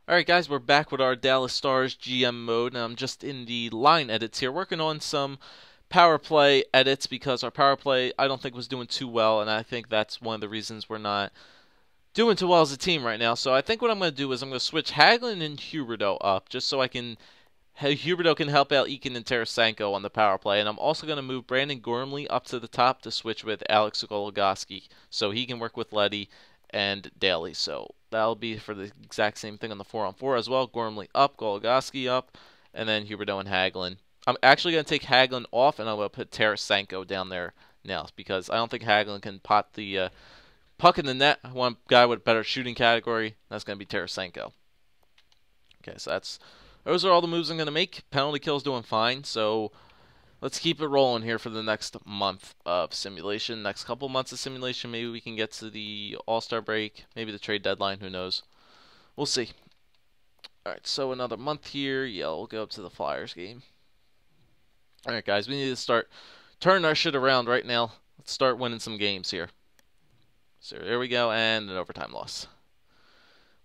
Alright guys, we're back with our Dallas Stars GM mode, and I'm just in the line edits here, working on some power play edits because our power play I don't think was doing too well, and I think that's one of the reasons we're not doing too well as a team right now. So I think what I'm going to do is I'm going to switch Hagelin and Huberdeau up, just so Huberdeau can help out Eakin and Tarasenko on the power play, and I'm also going to move Brandon Gormley up to the top to switch with Alex Goligoski, so he can work with Letty and Daly. So that'll be for the exact same thing on the 4-on-4 as well. Gormley up, Goligoski up, and then Huberdeau and Hagelin. I'm actually going to take Hagelin off, and I'm going to put Tarasenko down there now because I don't think Hagelin can pot the puck in the net. I want a guy with a better shooting category. That's going to be Tarasenko. Okay, so those are all the moves I'm going to make. Penalty kill's doing fine, so let's keep it rolling here for the next month of simulation. Next couple months of simulation, maybe we can get to the All-Star break, maybe the trade deadline, who knows. We'll see. Alright, so another month here. Yeah, we'll go up to the Flyers game. Alright, guys, we need to start turning our shit around right now. Let's start winning some games here. So there we go, and an overtime loss.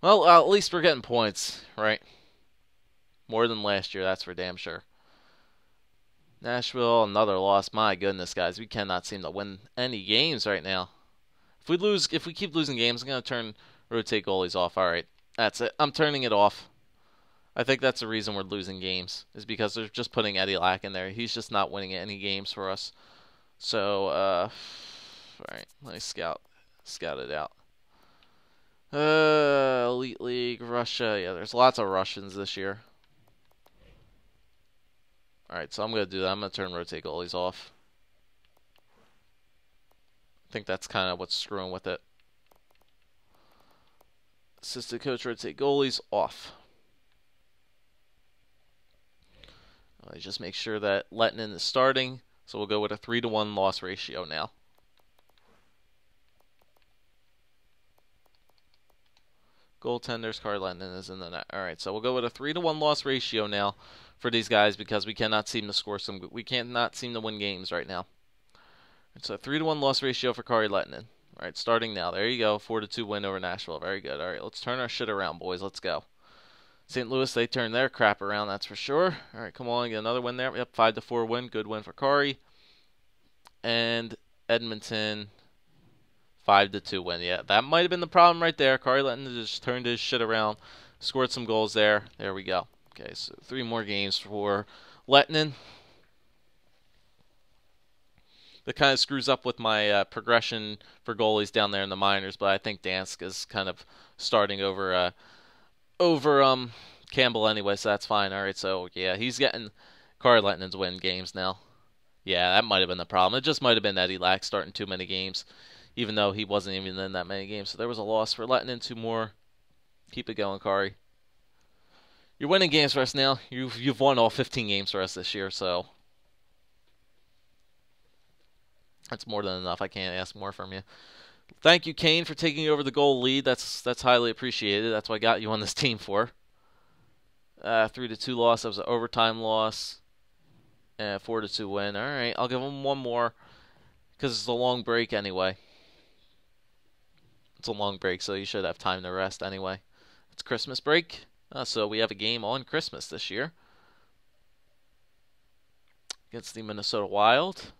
Well, at least we're getting points, right? More than last year, that's for damn sure. Nashville, another loss. My goodness, guys, we cannot seem to win any games right now. If we keep losing games, I'm gonna rotate goalies off. All right, that's it. I'm turning it off. I think that's the reason we're losing games is because they're just putting Eddie Lack in there. He's just not winning any games for us. So, all right, let me scout it out. Elite League, Russia. Yeah, there's lots of Russians this year. Alright, so I'm going to do that. I'm going to turn rotate goalies off. I think that's kind of what's screwing with it. Assistant coach rotate goalies off. I just make sure that Lettinen is starting. So we'll go with a 3-to-1 loss ratio now. Goaltenders, Kari Lettinen is in the net. Alright, so we'll go with a 3-to-1 loss ratio now for these guys because we cannot seem to we cannot seem to win games right now. So 3-to-1 loss ratio for Kari Lettinen. Alright, starting now. There you go. 4-to-2 win over Nashville. Very good. Alright, let's turn our shit around, boys. Let's go. St. Louis, they turned their crap around, that's for sure. Alright, come on, get another win there. Yep, 5-4 win. Good win for Kari. And Edmonton, 5-2 win. Yeah, that might have been the problem right there. Kari Lettinen just turned his shit around, scored some goals there. There we go. Okay, so 3 more games for Lettinen. That kind of screws up with my progression for goalies down there in the minors, but I think Dansk is kind of starting over Campbell anyway, so that's fine. All right, so yeah, he's getting Kari Lettinen's win games now. Yeah, that might have been the problem. It just might have been Eddie Lack starting too many games, even though he wasn't even in that many games. So there was a loss for Lettinen. 2 more. Keep it going, Kari. You're winning games for us now. You've won all 15 games for us this year, so that's more than enough. I can't ask more from you. Thank you, Kane, for taking over the goal lead. That's highly appreciated. That's what I got you on this team for. 3-2 loss. That was an overtime loss. 4-2 win. All right, I'll give them one more because it's a long break anyway. It's a long break, so you should have time to rest anyway. It's Christmas break, so we have a game on Christmas this year against the Minnesota Wild.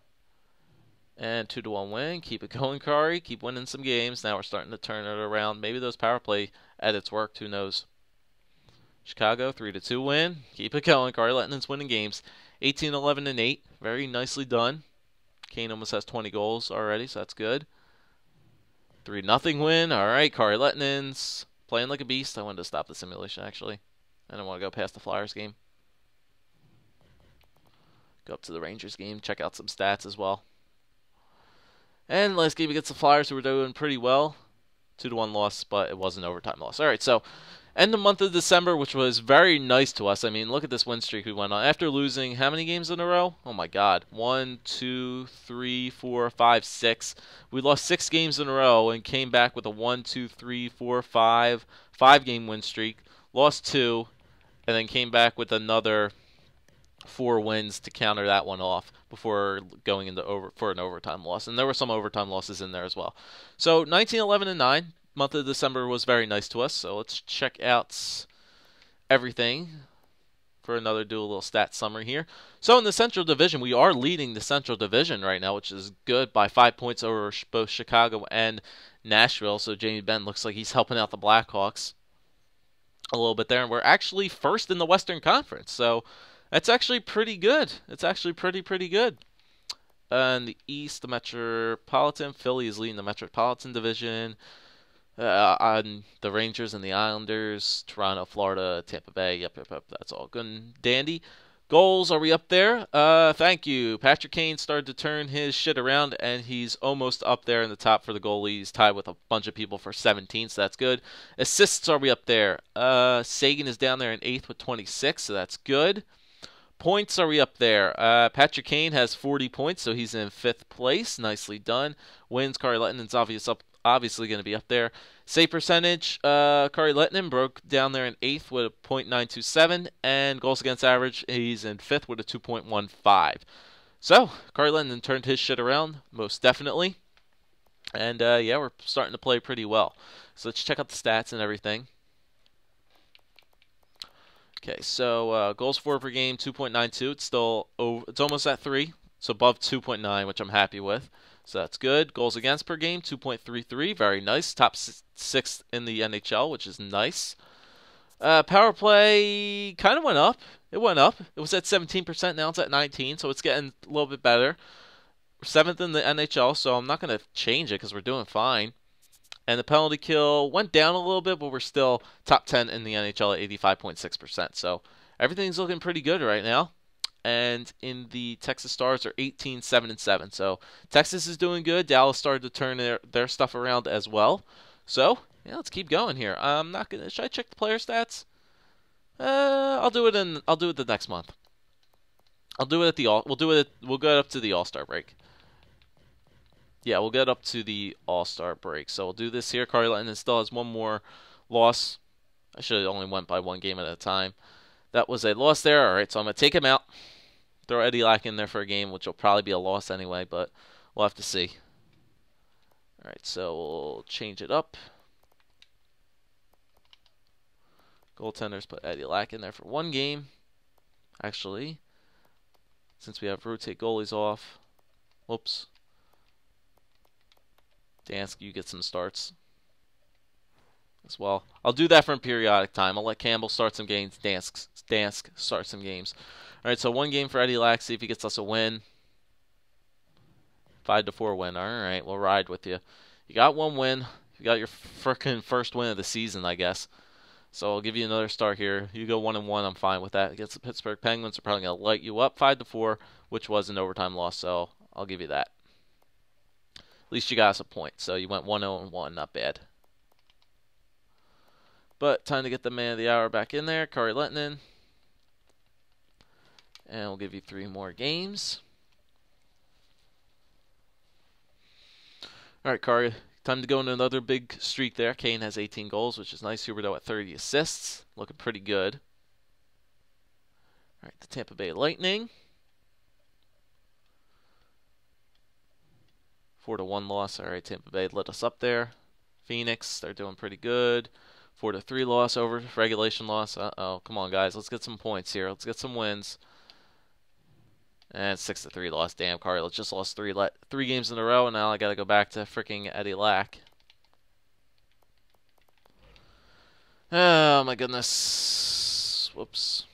And 2-1 win. Keep it going, Kari. Keep winning some games. Now we're starting to turn it around. Maybe those power play edits worked. Who knows? Chicago, 3-2 win. Keep it going. Kari Lettinen's winning games. 18-11-8. Very nicely done. Kane almost has 20 goals already, so that's good. 3-0 win. All right, Kari Lettinen's playing like a beast. I wanted to stop the simulation, actually. I don't want to go past the Flyers game. Go up to the Rangers game. Check out some stats as well. And last game against the Flyers, who were doing pretty well. 2-1 loss, but it was an overtime loss. All right, so end the month of December, which was very nice to us. I mean, look at this win streak we went on. After losing how many games in a row? Oh, my God. 1, 2, 3, 4, 5, 6. We lost 6 games in a row and came back with a 1, 2, 3, 4, 5, 5-game win streak. Lost 2, and then came back with another 4 wins to counter that one off before going into for an overtime loss. And there were some overtime losses in there as well. So 19-11-9, month of December was very nice to us. So let's check out everything for another do a little stat summary here. So in the Central Division, we are leading the Central Division right now, which is good by 5 points over both Chicago and Nashville. So Jamie Benn looks like he's helping out the Blackhawks a little bit there, and we're actually first in the Western Conference. So that's actually pretty good. It's actually pretty good. In the East, the Metropolitan, Philly is leading the Metropolitan Division. On the Rangers and the Islanders, Toronto, Florida, Tampa Bay. Yep. That's all good and dandy. Goals, are we up there? Thank you. Patrick Kane started to turn his shit around, and he's almost up there in the top for the goalies. He's tied with a bunch of people for 17, so that's good. Assists, are we up there? Sagan is down there in 8th with 26, so that's good. Points, are we up there? Patrick Kane has 40 points, so he's in 5th place. Nicely done. Wins, Kari Lettonen's obviously going to be up there. Save percentage, Kari Lettonen broke down there in 8th with a .927, and goals against average, he's in 5th with a 2.15. So, Kari Lettonen turned his shit around, most definitely. And, yeah, we're starting to play pretty well. So let's check out the stats and everything. Okay, so goals for per game, 2.92. It's still over, it's almost at 3. It's above 2.9, which I'm happy with. So that's good. Goals against per game, 2.33. Very nice. Top 6th in the NHL, which is nice. Power play kind of went up. It went up. It was at 17%. Now it's at 19%, so it's getting a little bit better. We're 7th in the NHL, so I'm not going to change it because we're doing fine. And the penalty kill went down a little bit, but we're still top 10 in the NHL at 85.6%. So everything's looking pretty good right now. And in the Texas Stars are 18-7-7. So Texas is doing good. Dallas started to turn their stuff around as well. So yeah, let's keep going here. I'm not gonna. Should I check the player stats? I'll do it the next month. I'll do it at the We'll go up to the All-Star break. Yeah, we'll get up to the All-Star break. So we'll do this here. Kari Lettonen still has one more loss. I should have only went by one game at a time. That was a loss there. All right, so I'm going to take him out. Throw Eddie Lack in there for a game, which will probably be a loss anyway, but we'll have to see. All right, so we'll change it up. Goaltenders, put Eddie Lack in there for one game. Actually, since we have rotate goalies off. Whoops. Dansk, you get some starts as well. I'll do that from periodic time. I'll let Campbell start some games. Dansk start some games. All right, so one game for Eddie Lack. See if he gets us a win. 5-4 win. All right, we'll ride with you. You got one win. You got your frickin' first win of the season, I guess. So I'll give you another start here. You go 1-1. I'm fine with that. Against the Pittsburgh Penguins, they're probably gonna light you up 5-4, which was an overtime loss. So I'll give you that. At least you got us a point. So you went 1-0-1, not bad. But time to get the man of the hour back in there, Kari Lettonen. And we'll give you 3 more games. All right, Kari, time to go into another big streak there. Kane has 18 goals, which is nice. Huberdeau at 30 assists. Looking pretty good. All right, the Tampa Bay Lightning. 4-1 loss. All right, Tampa Bay lit us up there. Phoenix, they're doing pretty good. 4-3 loss over regulation loss. Uh-oh, come on, guys. Let's get some points here. Let's get some wins. And 6-3 loss. Damn, Kari, let's just lost 3 games in a row, and now I got to go back to freaking Eddie Lack. Oh, my goodness. Whoops.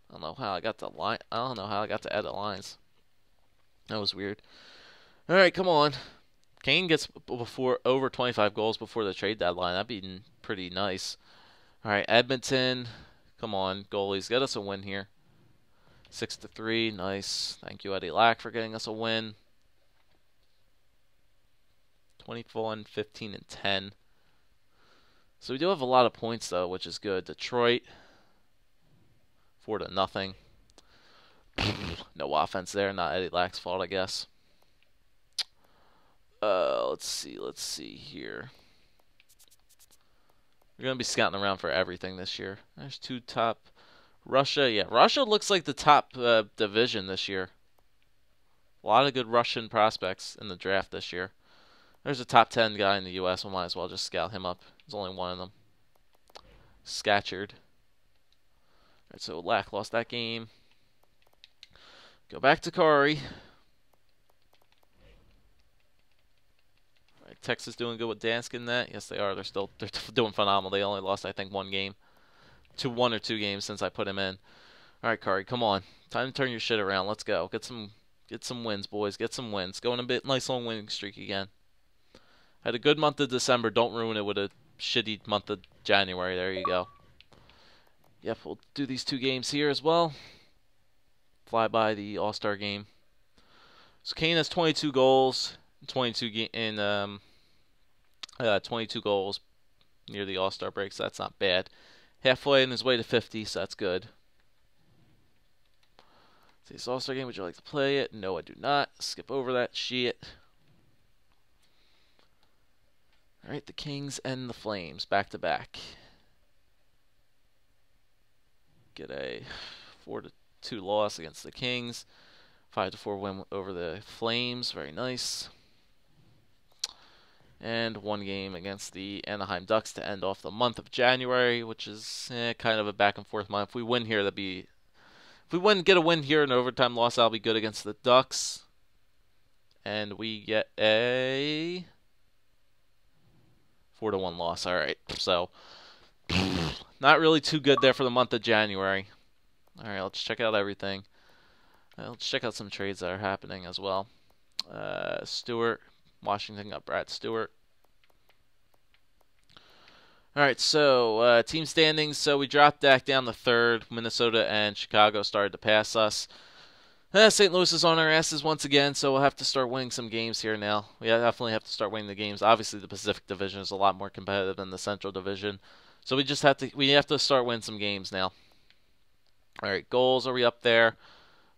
I don't know how I got to edit lines. That was weird. All right, come on. Kane gets over 25 goals before the trade deadline. That'd be pretty nice. All right, Edmonton. Come on, goalies. Get us a win here. 6-3. Nice. Thank you, Eddie Lack, for getting us a win. 21, 15, and 10. So we do have a lot of points, though, which is good. Detroit. 4-0. No offense there. Not Eddie Lack's fault, I guess. Let's see here. We're going to be scouting around for everything this year. There's 2 top. Russia, yeah. Russia looks like the top division this year. A lot of good Russian prospects in the draft this year. There's a top 10 guy in the U.S. We might as well just scout him up. There's only one of them. Scatcherd. Alright, so Lack lost that game. Go back to Kari. Alright, Texas doing good with Dansk in that. Yes, they are. They're doing phenomenal. They only lost, I think, one or two games since I put him in. Alright, Kari, come on. Time to turn your shit around. Let's go. Get some wins, boys. Get some wins. Go on a nice long winning streak again. Had a good month of December. Don't ruin it with a shitty month of January. There you go. Yep, we'll do these 2 games here as well. Fly by the All-Star game. So Kane has 22 goals, 22 goals near the All-Star break, so that's not bad. Halfway on his way to 50, so that's good. So this All-Star game, would you like to play it? No, I do not. Skip over that shit. Alright, the Kings and the Flames, back to back. Get a 4-2 loss against the Kings. 5-4 win over the Flames. Very nice. And 1 game against the Anaheim Ducks to end off the month of January, which is kind of a back and forth month. If we win here, if we get a win here, an overtime loss, that'll be good against the Ducks. And we get a 4-1 loss. All right, so not really too good there for the month of January. All right, let's check out everything. Let's check out some trades that are happening as well. Stewart, Washington got Brad Stewart. All right, so team standings. So we dropped back down to 3rd. Minnesota and Chicago started to pass us. St. Louis is on our asses once again, so we'll have to start winning some games here now. We definitely have to start winning the games. Obviously, the Pacific Division is a lot more competitive than the Central Division, so we have to start winning some games now. All right, goals, are we up there?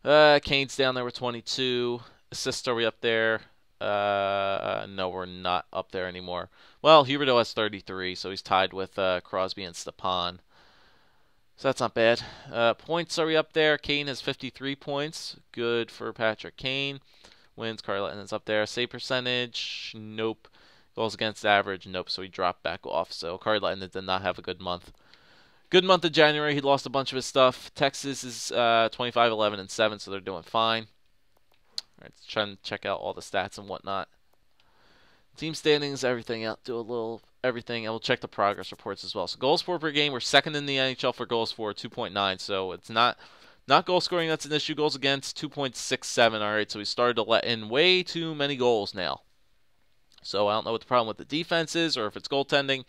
Kane's down there with 22. Assists, are we up there? No, we're not up there anymore. Well, Huberdeau has 33, so he's tied with Crosby and Stepan. So that's not bad. Points, are we up there? Kane has 53 points. Good for Patrick Kane. Wins, Carlton is up there. Save percentage, nope. Goals against average, nope. So he dropped back off. So Carlton did not have a good month. Good month of January. He lost a bunch of his stuff. Texas is 25, 11, and 7, so they're doing fine. All right, let's try and check out all the stats and whatnot. Team standings, everything out. Do a little everything, and we'll check the progress reports as well. So goals for per game, we're 2nd in the NHL for goals for, 2.9. So it's not goal scoring that's an issue. Goals against, 2.67. All right, so we started to let in way too many goals now. So I don't know what the problem with the defense is, or if it's goaltending.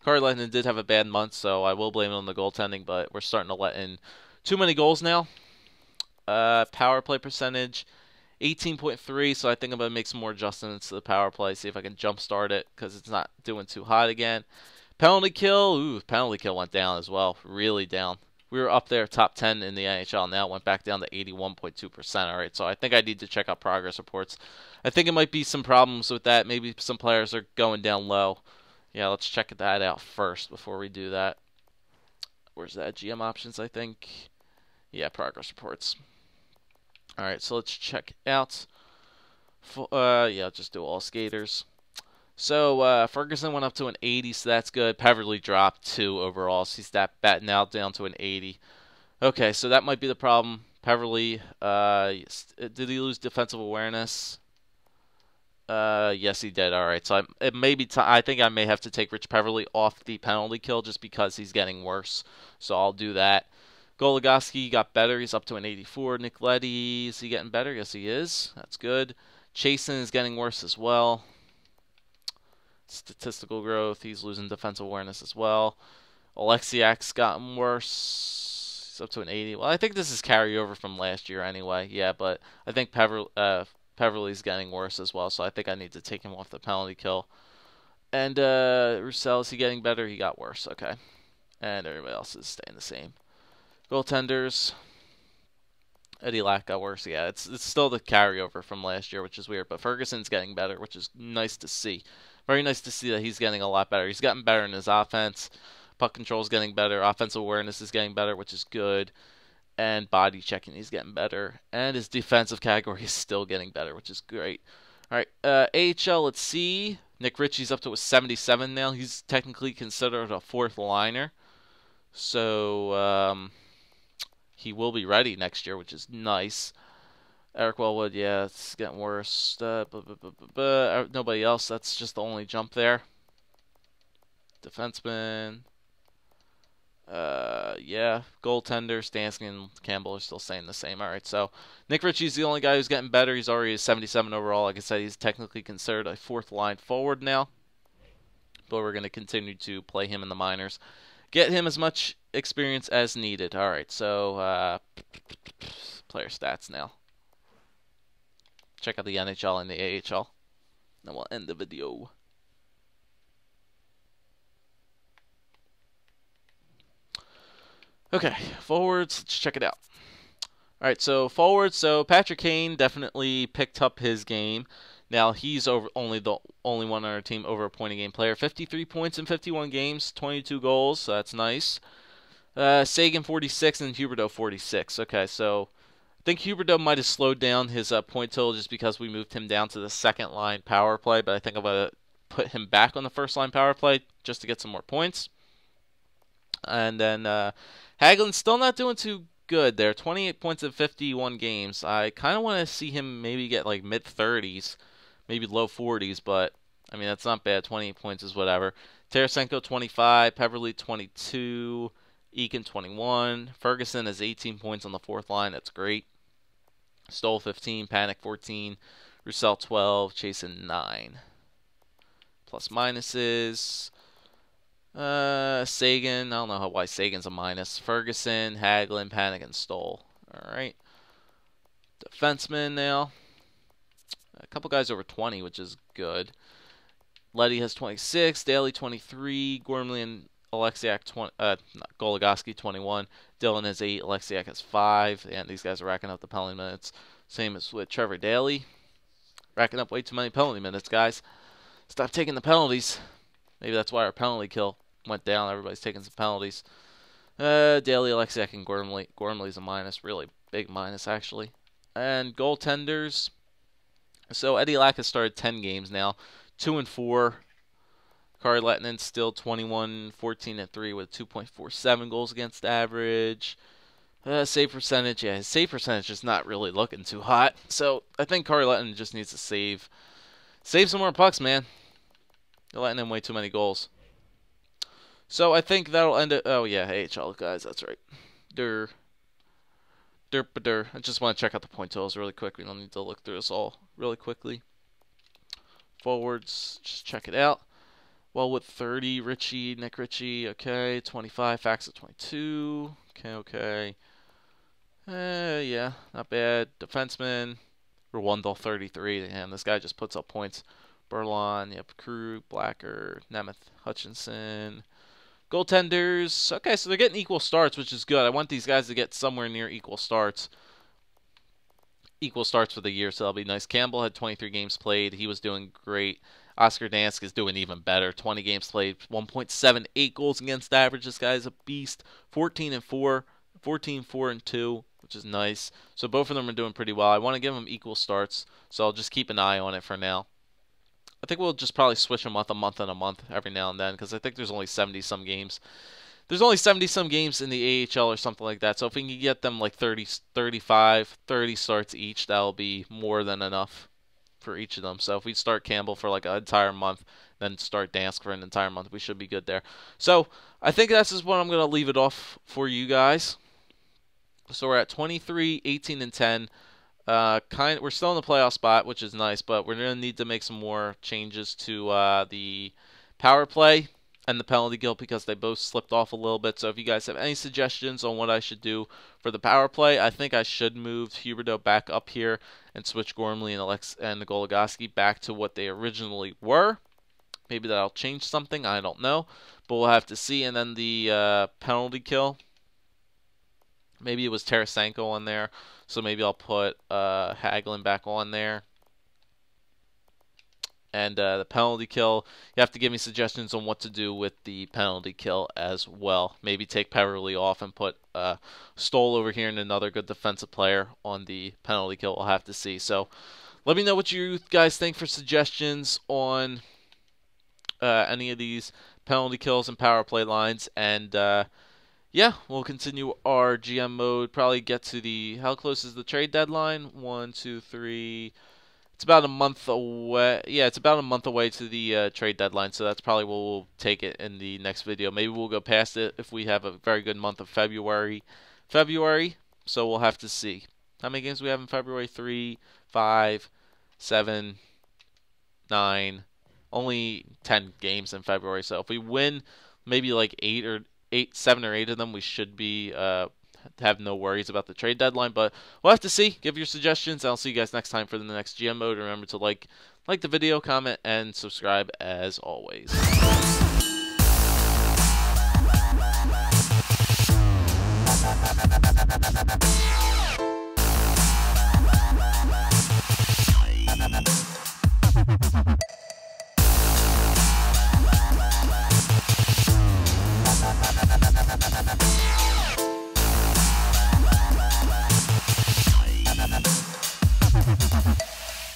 Carlton did have a bad month, so I will blame it on the goaltending, but we're starting to let in too many goals now. Power play percentage, 18.3, so I think I'm going to make some more adjustments to the power play, see if I can jumpstart it, because it's not doing too hot again. Penalty kill, penalty kill went down as well, really down. We were up there, top 10 in the NHL, now it went back down to 81.2%, all right, so I think I need to check out progress reports. I think it might be some problems with that, maybe some players are going down low. Yeah, let's check that out first before we do that. Where's that? GM options, I think. Yeah, progress reports. All right, so let's check out. Yeah, just do all skaters. So Ferguson went up to an 80, so that's good. Peverley dropped 2 overall, so he's batting out down to an 80. Okay, so that might be the problem. Peverley, did he lose defensive awareness? Yes, he did. All right, so I think I may have to take Rich Peverley off the penalty kill just because he's getting worse. So I'll do that. Goligoski got better. He's up to an 84. Nick Leddy, is he getting better? Yes, he is. That's good. Chasen is getting worse as well. Statistical growth. He's losing defensive awareness as well. Alexiak's gotten worse. He's up to an 80. Well, I think this is carryover from last year anyway. Yeah, but I think Peverley's getting worse as well, so I think I need to take him off the penalty kill. And Roussel, is he getting better? He got worse. Okay. And everybody else is staying the same. Goaltenders. Eddie Lack got worse. Yeah, it's still the carryover from last year, which is weird. But Ferguson's getting better, which is nice to see. Very nice to see that he's getting a lot better. He's gotten better in his offense. Puck control is getting better. Offensive awareness is getting better, which is good. And body checking, he's getting better. And his defensive category is still getting better, which is great. All right, AHL, let's see. Nick Ritchie's up to a 77 now. He's technically considered a 4th liner. So, he will be ready next year, which is nice. Eric Wellwood, yeah, it's getting worse. Nobody else. That's just the only jump there. Defenseman. Yeah, goaltender, Stansky and Campbell are still staying the same. All right, so Nick Ritchie's the only guy who's getting better. He's already a 77 overall. Like I said, he's technically considered a fourth line forward now, but we're going to continue to play him in the minors. Get him as much experience as needed. All right, so player stats now. Check out the NHL and the AHL. Then we'll end the video. Okay, forwards, let's check it out. All right, so forwards, so Patrick Kane definitely picked up his game. Now he's only the only one on our team over a point a game player. 53 points in 51 games, 22 goals, so that's nice. Sagan 46 and Huberdeau 46. Okay, so I think Huberdeau might have slowed down his point total just because we moved him down to the second line power play, but I think I'm going to put him back on the first line power play just to get some more points. And then Hagelin's still not doing too good there. 28 points in 51 games. I kind of want to see him maybe get like mid-30s, maybe low 40s, but I mean, that's not bad. 28 points is whatever. Tarasenko 25, Peverley 22, Eakin 21. Ferguson has 18 points on the fourth line. That's great. Stoll 15, Panic 14, Roussel 12, Chasen 9. Plus minuses. Sagan, I don't know why Sagan's a minus. Ferguson, Hagelin, Panic, and Stoll. Alright. Defenseman now. A couple guys over 20, which is good. Leddy has 26, Daly 23, Gormley and Alexiak Goligoski 21. Dillon has 8, Alexiak has 5, and these guys are racking up the penalty minutes. Same as with Trevor Daly. Racking up way too many penalty minutes, guys. Stop taking the penalties. Maybe that's why our penalty kill went down. Everybody's taking some penalties. Daly, Alexiak, and Gormley. Gormley's a minus, really big minus, actually. And goaltenders. So Eddie Lack has started 10 games now. 2-4. Kari Lehtinen still 21, 14, and 3 with 2.47 goals against average. Save percentage, yeah, his save percentage is not really looking too hot. So I think Kari Lehtinen just needs to save some more pucks, man. They're letting him way too many goals. So I think that'll end it. Oh yeah, AHL guys, that's right. I just want to check out the point totals really quick. We don't need to look through this all really quickly. Forwards, just check it out. Well, with 30, Nick Ritchie, okay. 25, Fax at 22. Okay. Yeah, not bad. Defenseman, Rwandel 33. Damn, this guy just puts up points. Berlon, yep, Krug, Blacker, Nemeth, Hutchinson. Goaltenders, okay, so they're getting equal starts, which is good. I want these guys to get somewhere near equal starts. Equal starts for the year, so that'll be nice. Campbell had 23 games played. He was doing great. Oscar Dansk is doing even better. 20 games played, 1.78 goals against average. This guy is a beast. 14-4, 14-4-2, which is nice. So both of them are doing pretty well. I want to give them equal starts, so I'll just keep an eye on it for now. I think we'll just probably switch them a month and a month every now and then because I think there's only 70-some games. There's only 70-some games in the AHL or something like that. So if we can get them like 30, 35, 30 starts each, that'll be more than enough for each of them. So if we start Campbell for like an entire month, then start Dansk for an entire month, we should be good there. So I think that's just what I'm going to leave it off for you guys. So we're at 23, 18, and 10. We're still in the playoff spot, which is nice, but we're going to need to make some more changes to the power play and the penalty kill because they both slipped off a little bit. So if you guys have any suggestions on what I should do for the power play, I think I should move Huberdeau back up here and switch Gormley and Goligoski back to what they originally were. Maybe that'll change something. I don't know, but we'll have to see. And then the penalty kill. Maybe it was Tarasenko on there, so maybe I'll put Hagelin back on there. And the penalty kill, you have to give me suggestions on what to do with the penalty kill as well. Maybe take Peverley off and put Stoll over here and another good defensive player on the penalty kill. We'll have to see. So let me know what you guys think for suggestions on any of these penalty kills and power play lines. And yeah, we'll continue our GM mode. Probably get to the how close is the trade deadline? 1, 2, 3. It's about a month away. Yeah, it's about a month away to the trade deadline, so that's probably what we'll take it in the next video. Maybe we'll go past it if we have a very good month of February. So we'll have to see. How many games do we have in February? 3, 5, 7, 9. Only 10 games in February. So if we win maybe like 7 or 8 of them, we should be have no worries about the trade deadline. But we'll have to see. Give your suggestions. I'll see you guys next time for the next GM mode. Remember to like the video, comment, and subscribe as always.